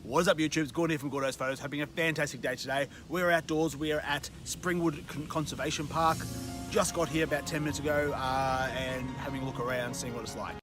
What is up, YouTube? It's Gordon here from Gordo's Photos. Having a fantastic day today. We're outdoors. We are at Springwood Conservation Park. Just got here about 10 minutes ago and having a look around, seeing what it's like.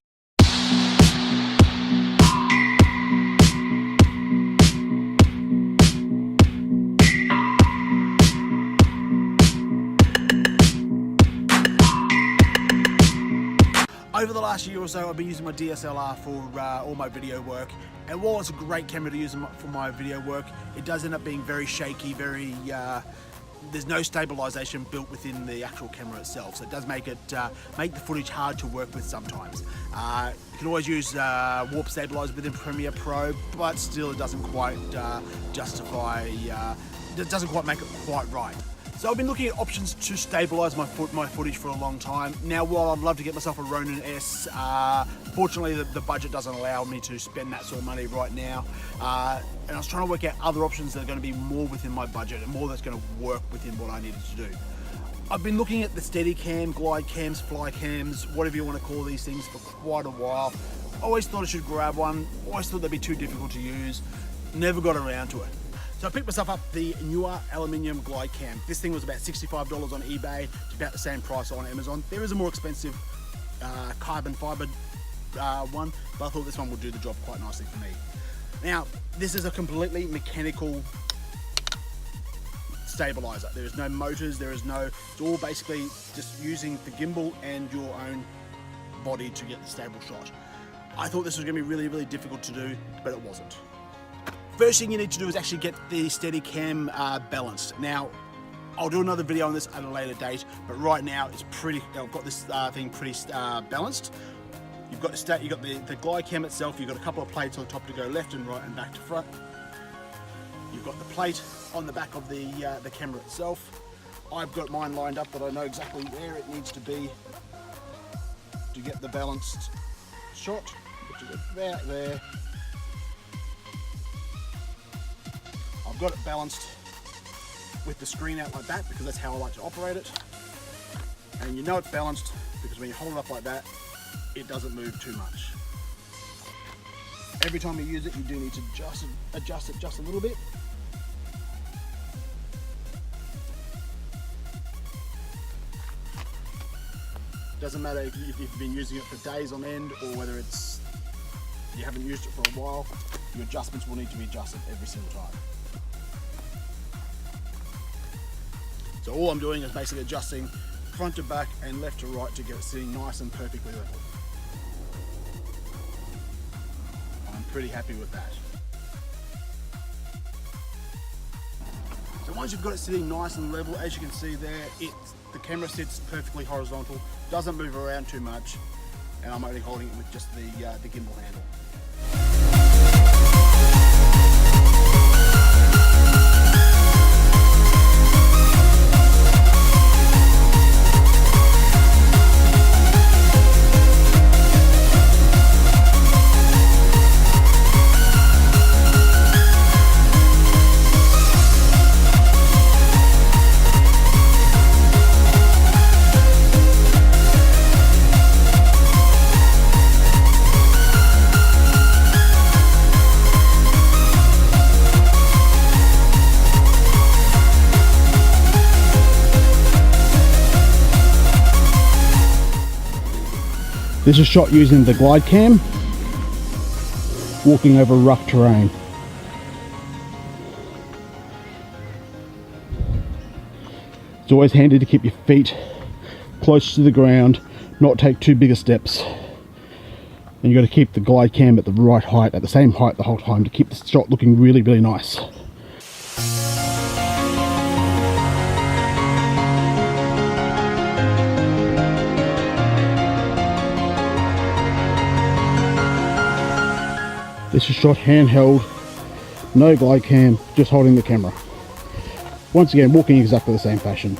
Over the last year or so, I've been using my DSLR for all my video work, and while it's a great camera to use for my video work, it does end up being very shaky, there's no stabilization built within the actual camera itself, so it does make the footage hard to work with sometimes. You can always use warp stabilizer within Premiere Pro, but still it doesn't quite doesn't quite make it quite right. So I've been looking at options to stabilise my footage for a long time. Now, while I'd love to get myself a Ronin S, fortunately the budget doesn't allow me to spend that sort of money right now. And I was trying to work out other options that are going to be more within my budget and more that's going to work within what I needed to do. I've been looking at the Steadicam, Glidecams, Flycams, whatever you want to call these things, for quite a while. Always thought I should grab one, always thought they'd be too difficult to use, never got around to it. So I picked myself up the Neewer aluminium Glidecam. This thing was about $65 on eBay. It's about the same price on Amazon. There is a more expensive carbon fiber one, but I thought this one would do the job quite nicely for me. Now, this is a completely mechanical stabilizer. There is no motors, it's all basically just using the gimbal and your own body to get the stable shot. I thought this was gonna be really, really difficult to do, but it wasn't. First thing you need to do is actually get the Steadicam balanced. Now, I'll do another video on this at a later date, but right now it's I've got this thing pretty balanced. You've got the Glidecam itself. You've got a couple of plates on top to go left and right and back to front. You've got the plate on the back of the camera itself. I've got mine lined up that I know exactly where it needs to be to get the balanced shot. Which is about there. I've got it balanced with the screen out like that because that's how I like to operate it. And you know it's balanced because when you hold it up like that, it doesn't move too much. Every time you use it, you do need to adjust it just a little bit. Doesn't matter if you've been using it for days on end or whether you haven't used it for a while, your adjustments will need to be adjusted every single time. So all I'm doing is basically adjusting front to back and left to right to get it sitting nice and perfectly level. I'm pretty happy with that. So once you've got it sitting nice and level, as you can see there, the camera sits perfectly horizontal, doesn't move around too much, and I'm only holding it with just the gimbal handle. This is shot using the Glidecam, walking over rough terrain. It's always handy to keep your feet close to the ground, not take too big of steps. And you've got to keep the Glidecam at the right height, at the same height the whole time to keep the shot looking really, really nice. This is shot handheld, no Glidecam, just holding the camera. Once again, walking exactly the same fashion.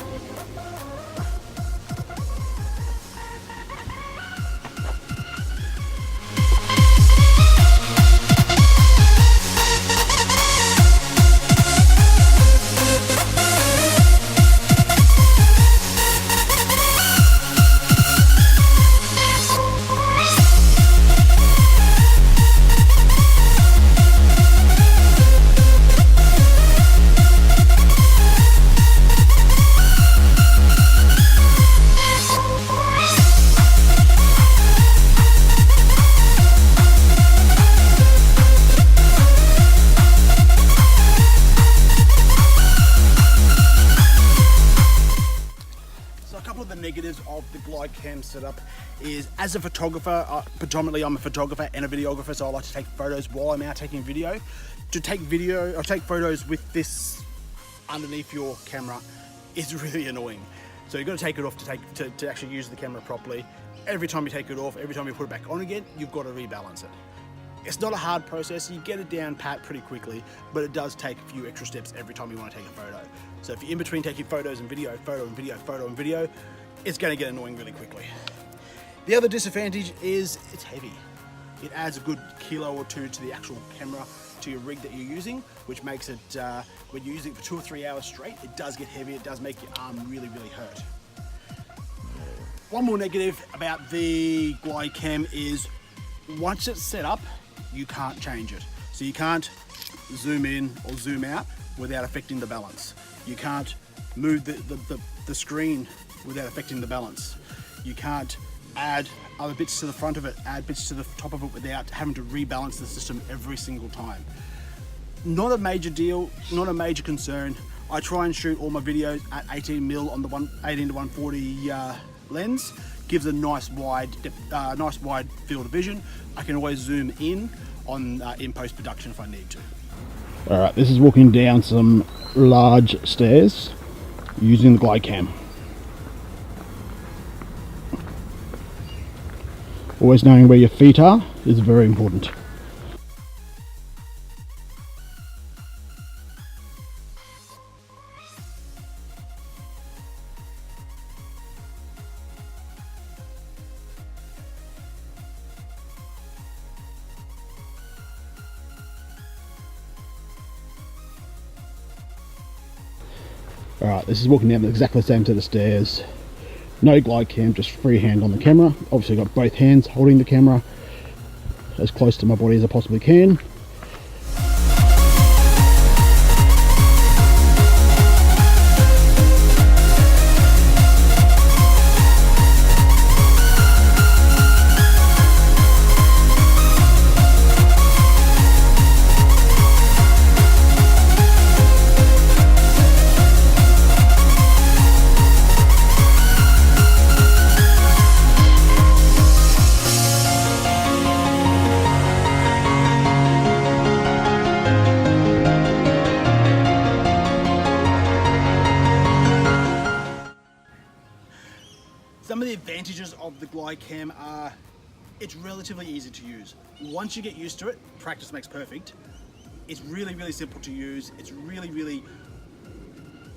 Glidecam setup is, as a photographer, predominantly I'm a photographer and a videographer, so I like to take photos while I'm out taking video. To take video or take photos with this underneath your camera is really annoying. So you've got to take it off to actually use the camera properly. Every time you take it off, every time you put it back on again, you've got to rebalance it. It's not a hard process, you get it down pat pretty quickly, but it does take a few extra steps every time you want to take a photo. So if you're in between taking photos and video, photo and video, photo and video, it's going to get annoying really quickly. The other disadvantage is it's heavy. It adds a good kilo or two to the actual camera, to your rig that you're using, which makes it, when you're using it for 2 or 3 hours straight, it does get heavy, it does make your arm really, really hurt. One more negative about the Glidecam is once it's set up, you can't change it. So you can't zoom in or zoom out without affecting the balance. You can't move the screen without affecting the balance. You can't add other bits to the front of it, add bits to the top of it without having to rebalance the system every single time. Not a major deal, not a major concern. I try and shoot all my videos at 18mm on the 18 to 140 lens. Gives a nice wide field of vision. I can always zoom in on in post-production if I need to. Alright, this is walking down some large stairs using the Glidecam. Always knowing where your feet are is very important. Alright, this is walking down exactly the same set of stairs. No Glidecam, just freehand on the camera. Obviously got both hands holding the camera as close to my body as I possibly can. Some of the advantages of the Glidecam are it's relatively easy to use. Once you get used to it, practice makes perfect. It's really, really simple to use. It's really,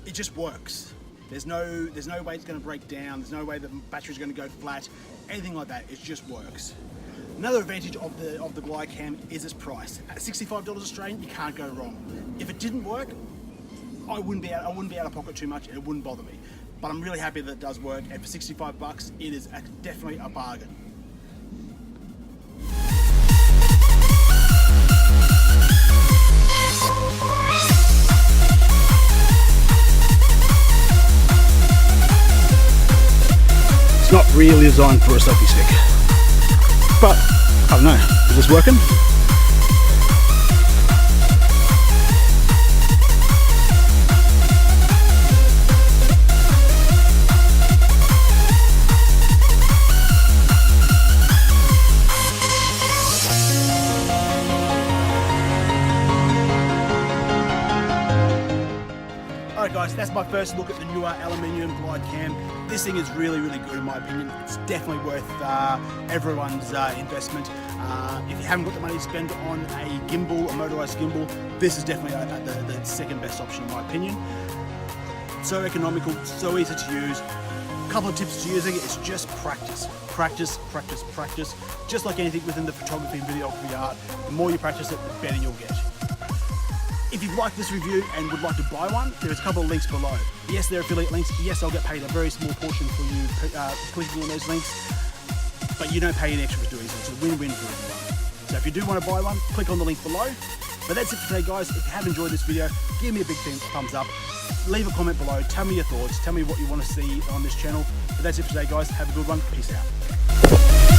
it just works. There's no way it's going to break down. There's no way the battery's going to go flat. Anything like that. It just works. Another advantage of the Glidecam is its price. At $65 Australian, you can't go wrong. If it didn't work, I wouldn't be out of pocket too much, and it wouldn't bother me. But I'm really happy that it does work, and for 65 bucks, it is definitely a bargain. It's not really designed for a selfie stick, but I don't know, is this working? Alright guys, that's my first look at the newer aluminium Glidecam. This thing is really good in my opinion. It's definitely worth everyone's investment. If you haven't got the money to spend on a gimbal, a motorized gimbal, this is definitely the second best option in my opinion. So economical, so easy to use. A couple of tips to using it is just practice. Practice. Just like anything within the photography and videography art, the more you practice it, the better you'll get. If you've liked this review and would like to buy one, there's a couple of links below. Yes, they're affiliate links. Yes, I'll get paid a very small portion for you clicking on those links, but you don't pay any extra for doing so. It's a win-win for everyone. So if you do want to buy one, click on the link below. But that's it for today, guys. If you have enjoyed this video, give me a big thumbs up. Leave a comment below. Tell me your thoughts. Tell me what you want to see on this channel. But that's it for today, guys. Have a good one. Peace out.